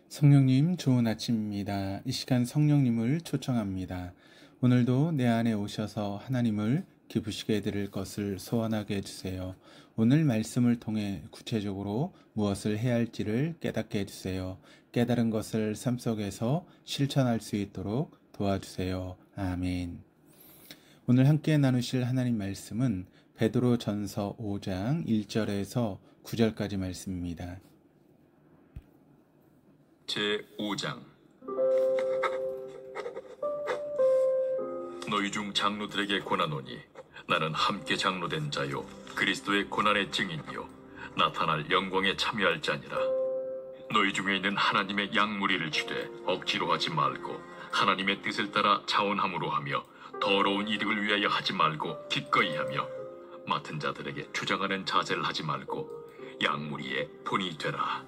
성령님, 좋은 아침입니다. 이 시간 성령님을 초청합니다. 오늘도 내 안에 오셔서 하나님을 기쁘시게 해드릴 것을 소원하게 해주세요. 오늘 말씀을 통해 구체적으로 무엇을 해야 할지를 깨닫게 해주세요. 깨달은 것을 삶 속에서 실천할 수 있도록 도와주세요. 아멘. 오늘 함께 나누실 하나님 말씀은 베드로 전서 5장 1절에서 9절까지 말씀입니다. 제5장 너희 중 장로들에게 권하노니 나는 함께 장로된 자요 그리스도의 고난의 증인이요 나타날 영광에 참여할 자니라. 너희 중에 있는 하나님의 양무리를 주되 억지로 하지 말고 하나님의 뜻을 따라 자원함으로 하며 더러운 이득을 위하여 하지 말고 기꺼이 하며 맡은 자들에게 주장하는 자세를 하지 말고 양무리의 본이 되라.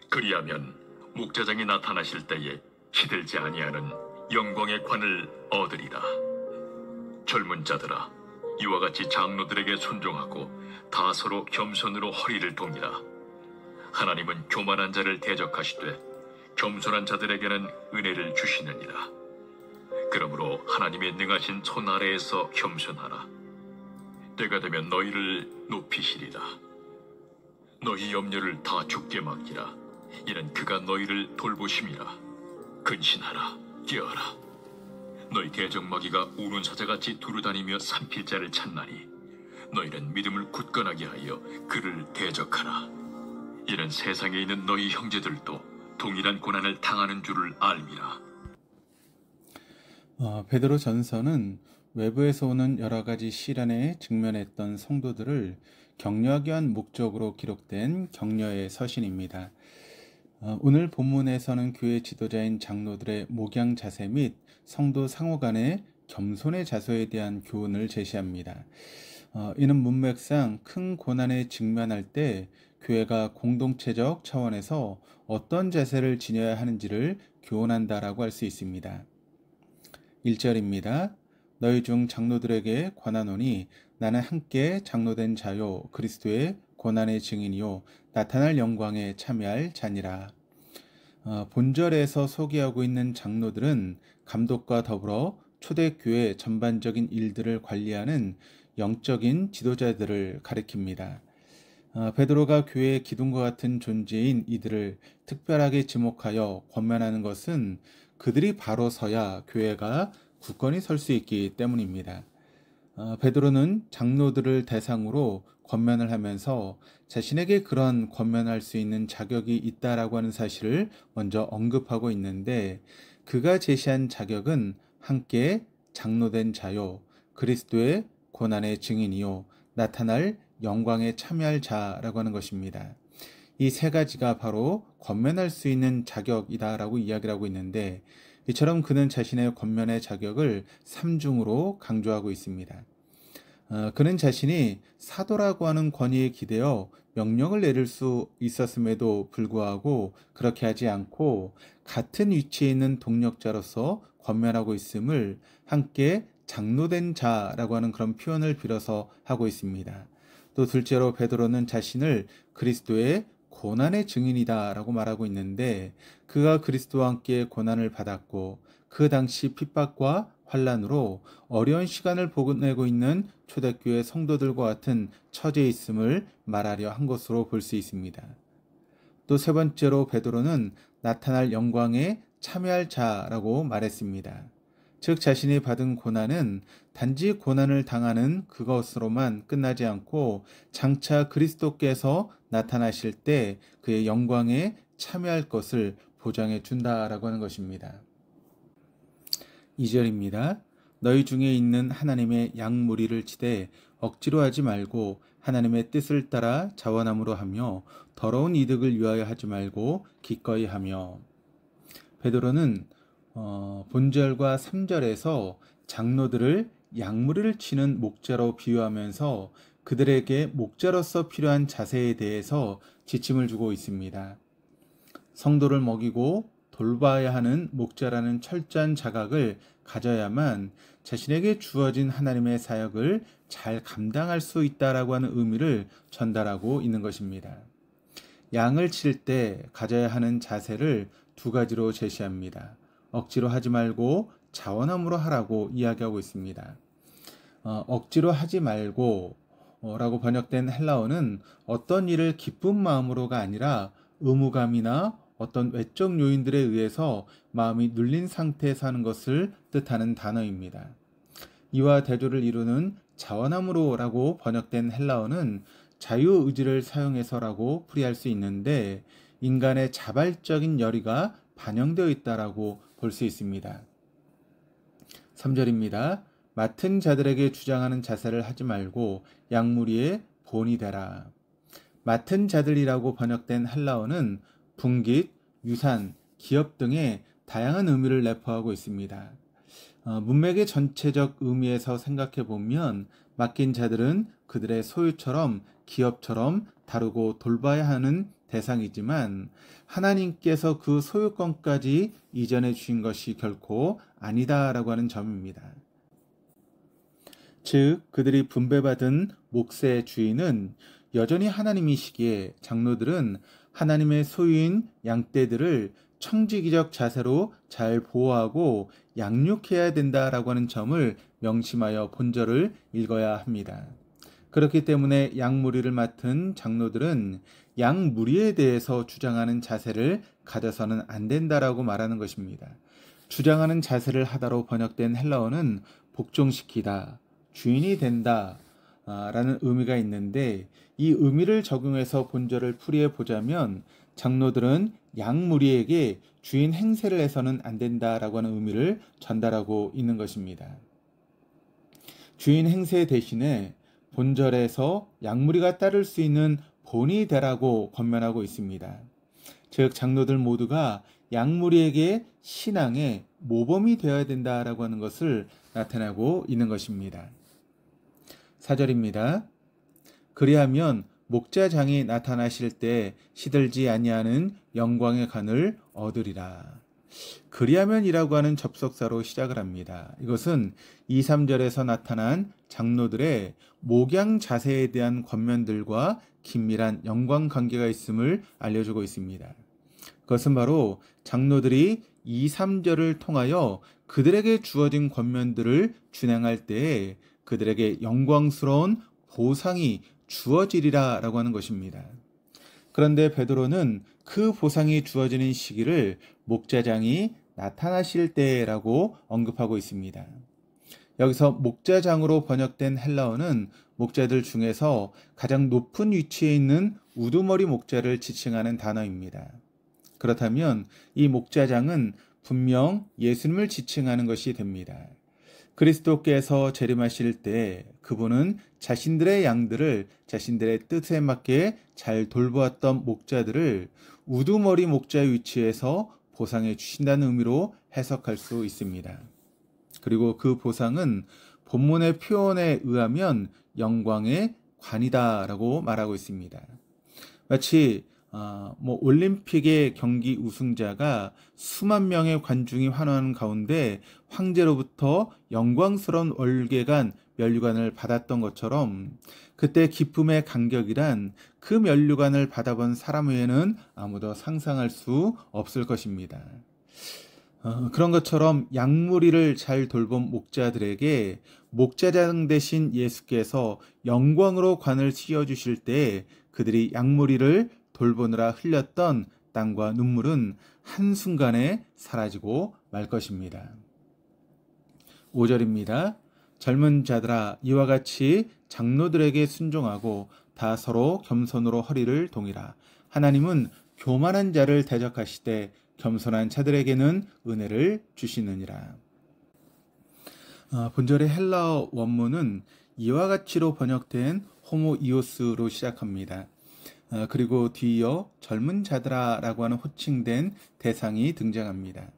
그리하면 목자장이 나타나실 때에 시들지 아니하는 영광의 관을 얻으리라. 젊은 자들아, 이와 같이 장로들에게 순종하고 다 서로 겸손으로 허리를 동이라. 하나님은 교만한 자를 대적하시되 겸손한 자들에게는 은혜를 주시느니라. 그러므로 하나님의 능하신 손 아래에서 겸손하라. 때가 되면 너희를 높이시리라. 너희 염려를 다 주께 맡기라. 이는 그가 너희를 돌보심이라. 근신하라, 깨어라. 너희 대적마귀가 우는 사자같이 두루다니며 삼킬 자를 찾나니 너희는 믿음을 굳건하게 하여 그를 대적하라. 이는 세상에 있는 너희 형제들도 동일한 고난을 당하는 줄을 알미라. 베드로 전서는 외부에서 오는 여러 가지 시련에 직면했던 성도들을 격려하기 위한 목적으로 기록된 격려의 서신입니다. 오늘 본문에서는 교회 지도자인 장로들의 목양 자세 및 성도 상호 간의 겸손의 자세에 대한 교훈을 제시합니다. 이는 문맥상 큰 고난에 직면할 때 교회가 공동체적 차원에서 어떤 자세를 지녀야 하는지를 교훈한다라고 할 수 있습니다. 1절입니다. 너희 중 장로들에게 권하노니 나는 함께 장로된 자요 그리스도의 고난의 증인이요 나타날 영광에 참여할 자니라. 본절에서 소개하고 있는 장로들은 감독과 더불어 초대교회 전반적인 일들을 관리하는 영적인 지도자들을 가리킵니다. 베드로가 교회의 기둥과 같은 존재인 이들을 특별하게 지목하여 권면하는 것은 그들이 바로 서야 교회가 굳건히 설 수 있기 때문입니다. 베드로는 장로들을 대상으로 권면을 하면서 자신에게 그런 권면할 수 있는 자격이 있다라고 하는 사실을 먼저 언급하고 있는데 그가 제시한 자격은 함께 장로된 자요 그리스도의 고난의 증인이요 나타날 영광에 참여할 자라고 하는 것입니다. 이 세 가지가 바로 권면할 수 있는 자격이다라고 이야기를 하고 있는데 이처럼 그는 자신의 권면의 자격을 삼중으로 강조하고 있습니다. 그는 자신이 사도라고 하는 권위에 기대어 명령을 내릴 수 있었음에도 불구하고 그렇게 하지 않고 같은 위치에 있는 동력자로서 권면하고 있음을 함께 장로된 자라고 하는 그런 표현을 빌어서 하고 있습니다. 또 둘째로 베드로는 자신을 그리스도의 고난의 증인이다라고 말하고 있는데 그가 그리스도와 함께 고난을 받았고 그 당시 핍박과 환난으로 어려운 시간을 보내고 있는 초대교회 성도들과 같은 처지에 있음을 말하려 한 것으로 볼 수 있습니다. 또 세 번째로 베드로는 나타날 영광에 참여할 자라고 말했습니다. 즉 자신이 받은 고난은 단지 고난을 당하는 그것으로만 끝나지 않고 장차 그리스도께서 나타나실 때 그의 영광에 참여할 것을 보장해 준다라고 하는 것입니다. 2절입니다. 너희 중에 있는 하나님의 양무리를 치되 억지로 하지 말고 하나님의 뜻을 따라 자원함으로 하며 더러운 이득을 위하여 하지 말고 기꺼이 하며. 베드로는 본절과 3절에서 장로들을 양무리를 치는 목자로 비유하면서 그들에게 목자로서 필요한 자세에 대해서 지침을 주고 있습니다. 성도를 먹이고 돌봐야 하는 목자라는 철저한 자각을 가져야만 자신에게 주어진 하나님의 사역을 잘 감당할 수 있다라고 하는 의미를 전달하고 있는 것입니다. 양을 칠 때 가져야 하는 자세를 두 가지로 제시합니다. 억지로 하지 말고 자원함으로 하라고 이야기하고 있습니다. 억지로 하지 말고 라고 번역된 헬라어는 어떤 일을 기쁜 마음으로가 아니라 의무감이나 어떤 외적 요인들에 의해서 마음이 눌린 상태에서 하는 것을 뜻하는 단어입니다. 이와 대조를 이루는 자원함으로라고 번역된 헬라어는 자유의지를 사용해서라고 풀이할 수 있는데 인간의 자발적인 열의가 반영되어 있다라고 볼 수 있습니다. 3절입니다. 맡은 자들에게 주장하는 자세를 하지 말고 양무리의 본이 되라. 맡은 자들이라고 번역된 헬라어는 분깃, 유산, 기업 등의 다양한 의미를 내포하고 있습니다. 문맥의 전체적 의미에서 생각해 보면 맡긴 자들은 그들의 소유처럼 기업처럼 다루고 돌봐야 하는 대상이지만 하나님께서 그 소유권까지 이전해 주신 것이 결코 아니다라고 하는 점입니다. 즉 그들이 분배받은 몫의 주인은 여전히 하나님이시기에 장로들은 하나님의 소유인 양떼들을 청지기적 자세로 잘 보호하고 양육해야 된다라고 하는 점을 명심하여 본절을 읽어야 합니다. 그렇기 때문에 양무리를 맡은 장로들은 양무리에 대해서 주장하는 자세를 가져서는 안 된다라고 말하는 것입니다. 주장하는 자세를 하다로 번역된 헬라어는 복종시키다, 주인이 된다 라는 의미가 있는데 이 의미를 적용해서 본절을 풀이해 보자면 장로들은 양무리에게 주인 행세를 해서는 안 된다라고 하는 의미를 전달하고 있는 것입니다. 주인 행세 대신에 본절에서 양무리가 따를 수 있는 본이 되라고 권면하고 있습니다. 즉 장로들 모두가 양무리에게 신앙의 모범이 되어야 된다라고 하는 것을 나타내고 있는 것입니다. 4절입니다. 그리하면 목자장이 나타나실 때 시들지 아니하는 영광의 간을 얻으리라. 그리하면이라고 하는 접속사로 시작을 합니다. 이것은 2, 3절에서 나타난 장로들의 목양 자세에 대한 권면들과 긴밀한 연관 관계가 있음을 알려주고 있습니다. 그것은 바로 장로들이 2, 3절을 통하여 그들에게 주어진 권면들을 준행할 때에 그들에게 영광스러운 보상이 주어지리라 라고 하는 것입니다. 그런데 베드로는 그 보상이 주어지는 시기를 목자장이 나타나실 때라고 언급하고 있습니다. 여기서 목자장으로 번역된 헬라어는 목자들 중에서 가장 높은 위치에 있는 우두머리 목자를 지칭하는 단어입니다. 그렇다면 이 목자장은 분명 예수님을 지칭하는 것이 됩니다. 그리스도께서 재림하실 때 그분은 자신들의 양들을 자신들의 뜻에 맞게 잘 돌보았던 목자들을 우두머리 목자의 위치에서 보상해 주신다는 의미로 해석할 수 있습니다. 그리고 그 보상은 본문의 표현에 의하면 영광의 관이다라고 말하고 있습니다. 마치 올림픽의 경기 우승자가 수만 명의 관중이 환호하는 가운데 황제로부터 영광스러운 월계관 면류관을 받았던 것처럼 그때 기쁨의 간격이란 그 면류관을 받아본 사람 외에는 아무도 상상할 수 없을 것입니다. 그런 것처럼 양무리를 잘 돌본 목자들에게 목자장 대신 예수께서 영광으로 관을 씌워주실 때 그들이 양무리를 돌보느라 흘렸던 땀과 눈물은 한순간에 사라지고 말 것입니다. 5절입니다. 젊은 자들아 이와 같이 장로들에게 순종하고 다 서로 겸손으로 허리를 동이라. 하나님은 교만한 자를 대적하시되 겸손한 자들에게는 은혜를 주시느니라. 본절의 헬라어 원문은 이와 같이로 번역된 호모이오스로 시작합니다. 그리고 뒤이어 젊은 자들아 라고 하는 호칭된 대상이 등장합니다.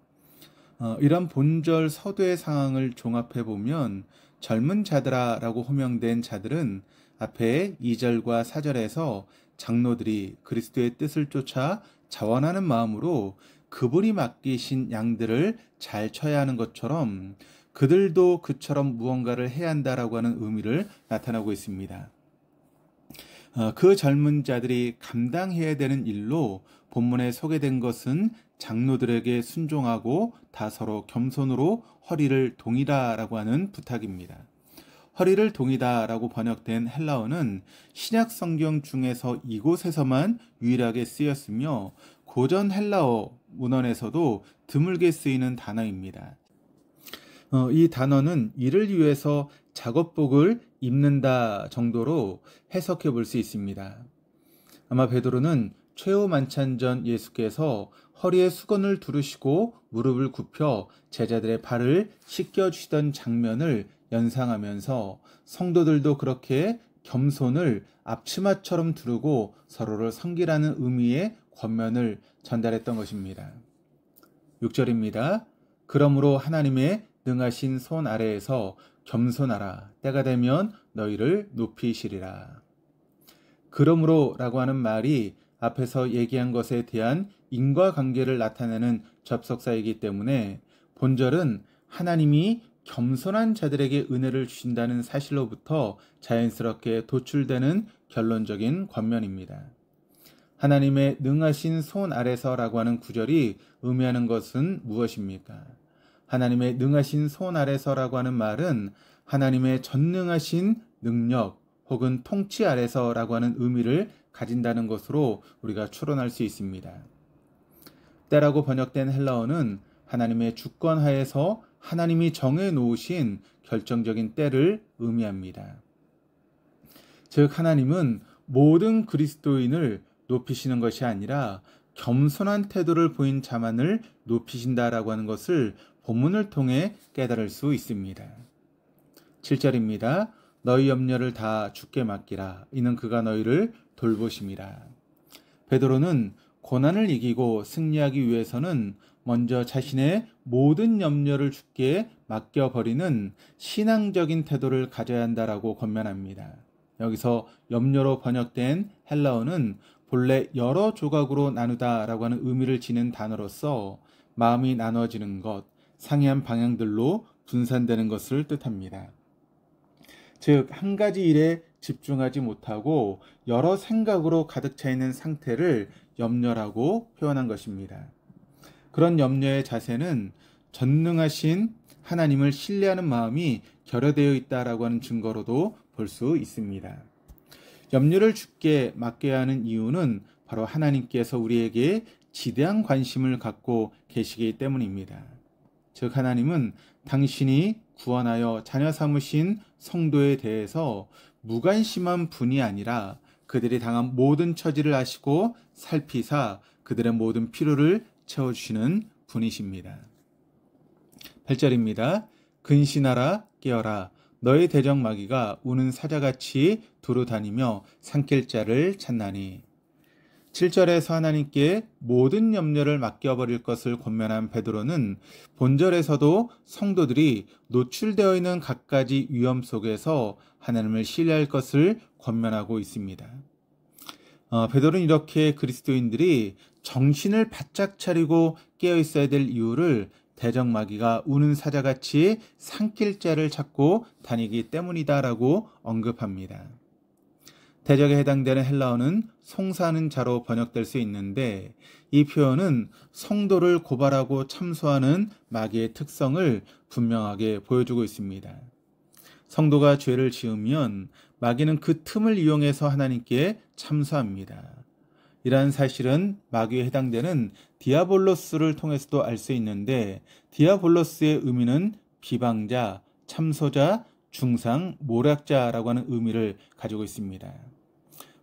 이런 본절 서두의 상황을 종합해 보면 젊은 자들아 라고 호명된 자들은 앞에 2절과 4절에서 장로들이 그리스도의 뜻을 쫓아 자원하는 마음으로 그분이 맡기신 양들을 잘 쳐야 하는 것처럼 그들도 그처럼 무언가를 해야 한다라고 하는 의미를 나타나고 있습니다. 그 젊은 자들이 감당해야 되는 일로 본문에 소개된 것은 장로들에게 순종하고 다 서로 겸손으로 허리를 동이라라고 하는 부탁입니다. 허리를 동이다라고 번역된 헬라어는 신약 성경 중에서 이곳에서만 유일하게 쓰였으며 고전 헬라어 문헌에서도 드물게 쓰이는 단어입니다. 이 단어는 이를 위해서 작업복을 입는다 정도로 해석해 볼 수 있습니다. 아마 베드로는 최후 만찬 전 예수께서 허리에 수건을 두르시고 무릎을 굽혀 제자들의 발을 씻겨주시던 장면을 연상하면서 성도들도 그렇게 겸손을 앞치마처럼 두르고 서로를 섬기라는 의미의 권면을 전달했던 것입니다. 6절입니다. 그러므로 하나님의 능하신 손 아래에서 겸손하라. 때가 되면 너희를 높이시리라. 그러므로 라고 하는 말이 앞에서 얘기한 것에 대한 인과관계를 나타내는 접속사이기 때문에 본절은 하나님이 겸손한 자들에게 은혜를 주신다는 사실로부터 자연스럽게 도출되는 결론적인 권면입니다. 하나님의 능하신 손 아래서라고 하는 구절이 의미하는 것은 무엇입니까? 하나님의 능하신 손 아래서라고 하는 말은 하나님의 전능하신 능력 혹은 통치 아래서라고 하는 의미를 가진다는 것으로 우리가 추론할 수 있습니다. 때라고 번역된 헬라어는 하나님의 주권 하에서 하나님이 정해 놓으신 결정적인 때를 의미합니다. 즉 하나님은 모든 그리스도인을 높이시는 것이 아니라 겸손한 태도를 보인 자만을 높이신다라고 하는 것을 본문을 통해 깨달을 수 있습니다. 7절입니다. 너희 염려를 다 주께 맡기라. 이는 그가 너희를 돌보심이라. 베드로는 고난을 이기고 승리하기 위해서는 먼저 자신의 모든 염려를 주께 맡겨버리는 신앙적인 태도를 가져야 한다라고 권면합니다. 여기서 염려로 번역된 헬라어는 본래 여러 조각으로 나누다라고 하는 의미를 지닌 단어로서 마음이 나눠지는 것, 상이한 방향들로 분산되는 것을 뜻합니다. 즉, 한 가지 일에 집중하지 못하고 여러 생각으로 가득 차 있는 상태를 염려라고 표현한 것입니다. 그런 염려의 자세는 전능하신 하나님을 신뢰하는 마음이 결여되어 있다라고 하는 증거로도 볼 수 있습니다. 염려를 주께 맡겨야 하는 이유는 바로 하나님께서 우리에게 지대한 관심을 갖고 계시기 때문입니다. 즉 하나님은 당신이 구원하여 자녀 삼으신 성도에 대해서 무관심한 분이 아니라 그들이 당한 모든 처지를 아시고 살피사 그들의 모든 필요를 채워주시는 분이십니다. 8절입니다. 근신하라 깨어라 너의 대적 마귀가 우는 사자같이 두루 다니며 삼킬 자를 찾나니. 7절에서 하나님께 모든 염려를 맡겨버릴 것을 권면한 베드로는 본절에서도 성도들이 노출되어 있는 갖가지 위험 속에서 하나님을 신뢰할 것을 권면하고 있습니다. 베드로는 이렇게 그리스도인들이 정신을 바짝 차리고 깨어 있어야 될 이유를 대적 마귀가 우는 사자같이 삼킬 자를 찾고 다니기 때문이다라고 언급합니다. 대적에 해당되는 헬라어는 송사하는 자로 번역될 수 있는데 이 표현은 성도를 고발하고 참소하는 마귀의 특성을 분명하게 보여주고 있습니다. 성도가 죄를 지으면 마귀는 그 틈을 이용해서 하나님께 참소합니다. 이러한 사실은 마귀에 해당되는 디아볼로스를 통해서도 알 수 있는데 디아볼로스의 의미는 비방자, 참소자, 중상, 모략자라고 하는 의미를 가지고 있습니다.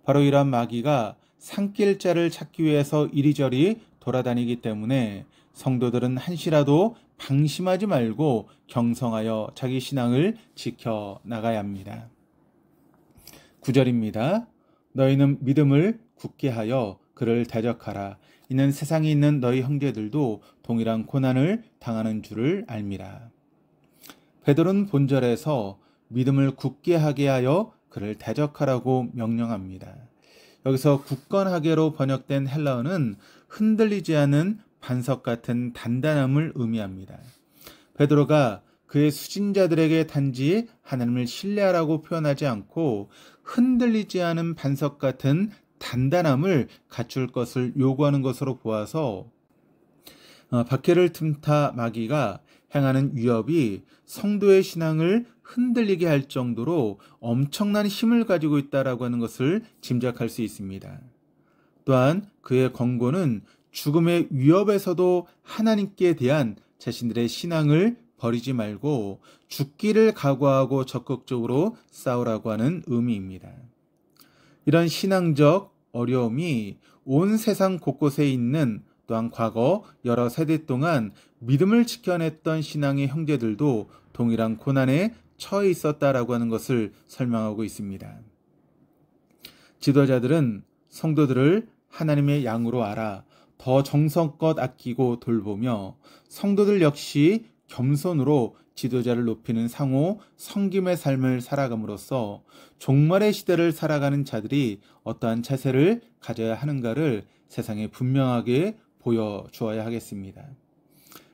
바로 이러한 마귀가 삼킬 자를 찾기 위해서 이리저리 돌아다니기 때문에 성도들은 한시라도 방심하지 말고 경성하여 자기 신앙을 지켜나가야 합니다. 9절입니다. 너희는 믿음을 굳게 하여 그를 대적하라. 이는 세상에 있는 너희 형제들도 동일한 고난을 당하는 줄을 알미라. 베드로는 본절에서 믿음을 굳게 하게 하여 그를 대적하라고 명령합니다. 여기서 굳건하게로 번역된 헬라어는 흔들리지 않은 반석 같은 단단함을 의미합니다. 베드로가 그의 수진자들에게 단지 하나님을 신뢰하라고 표현하지 않고 흔들리지 않은 반석 같은 단단함을 갖출 것을 요구하는 것으로 보아서 박해를 틈타 마귀가 행하는 위협이 성도의 신앙을 흔들리게 할 정도로 엄청난 힘을 가지고 있다라고 하는 것을 짐작할 수 있습니다. 또한 그의 권고는 죽음의 위협에서도 하나님께 대한 자신들의 신앙을 버리지 말고 죽기를 각오하고 적극적으로 싸우라고 하는 의미입니다. 이런 신앙적 어려움이 온 세상 곳곳에 있는, 또한 과거 여러 세대 동안 믿음을 지켜냈던 신앙의 형제들도 동일한 고난에 처해 있었다라고 하는 것을 설명하고 있습니다. 지도자들은 성도들을 하나님의 양으로 알아 더 정성껏 아끼고 돌보며, 성도들 역시 겸손으로 지도자를 높이는 상호 섬김의 삶을 살아감으로써 종말의 시대를 살아가는 자들이 어떠한 자세를 가져야 하는가를 세상에 분명하게 보여주어야 하겠습니다.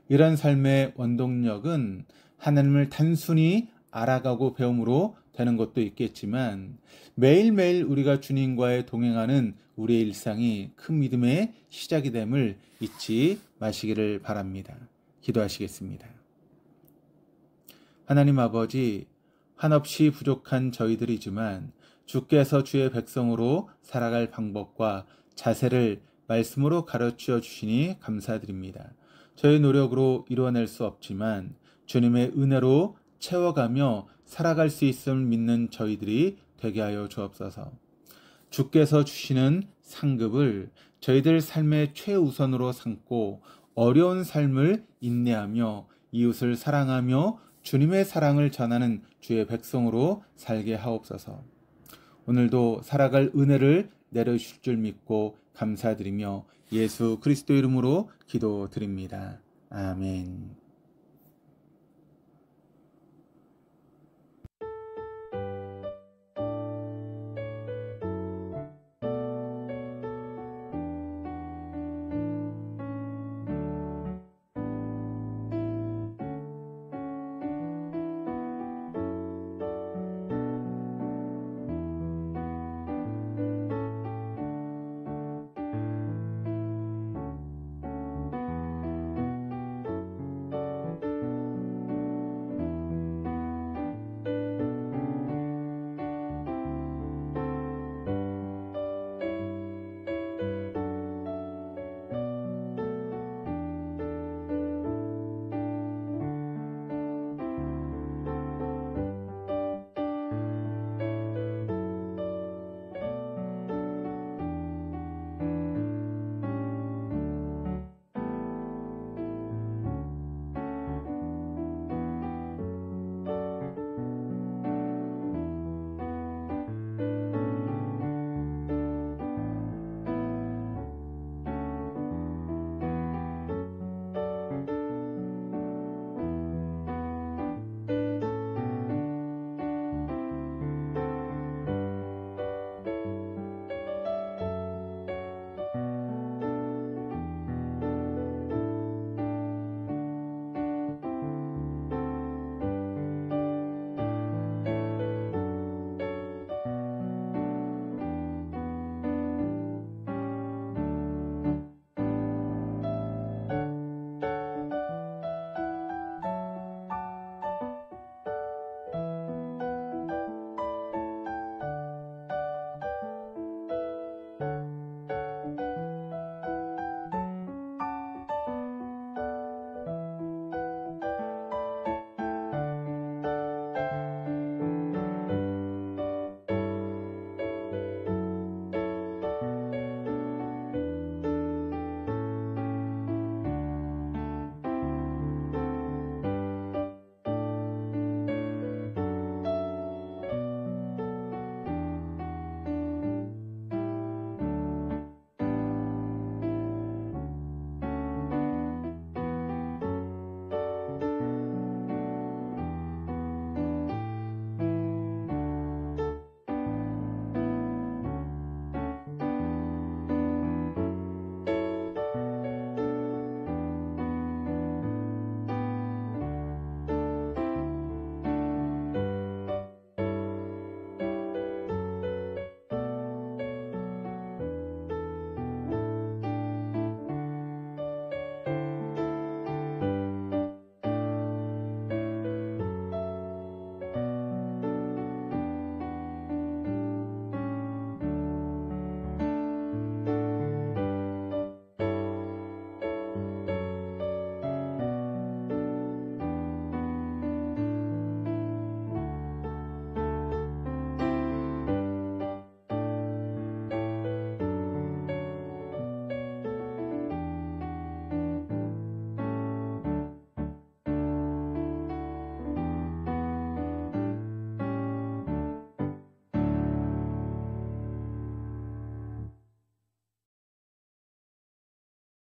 이런 삶의 원동력은 하나님을 단순히 알아가고 배움으로 되는 것도 있겠지만, 매일매일 우리가 주님과의 동행하는 우리의 일상이 큰 믿음의 시작이 됨을 잊지 마시기를 바랍니다. 기도하시겠습니다. 하나님 아버지, 한없이 부족한 저희들이지만 주께서 주의 백성으로 살아갈 방법과 자세를 말씀으로 가르쳐 주시니 감사드립니다. 저희 노력으로 이루어낼 수 없지만 주님의 은혜로 채워가며 살아갈 수 있음을 믿는 저희들이 되게 하여 주옵소서. 주께서 주시는 상급을 저희들 삶의 최우선으로 삼고 어려운 삶을 인내하며 이웃을 사랑하며 주님의 사랑을 전하는 주의 백성으로 살게 하옵소서. 오늘도 살아갈 은혜를 내려주실 줄 믿고 감사드리며 예수 그리스도 이름으로 기도드립니다. 아멘.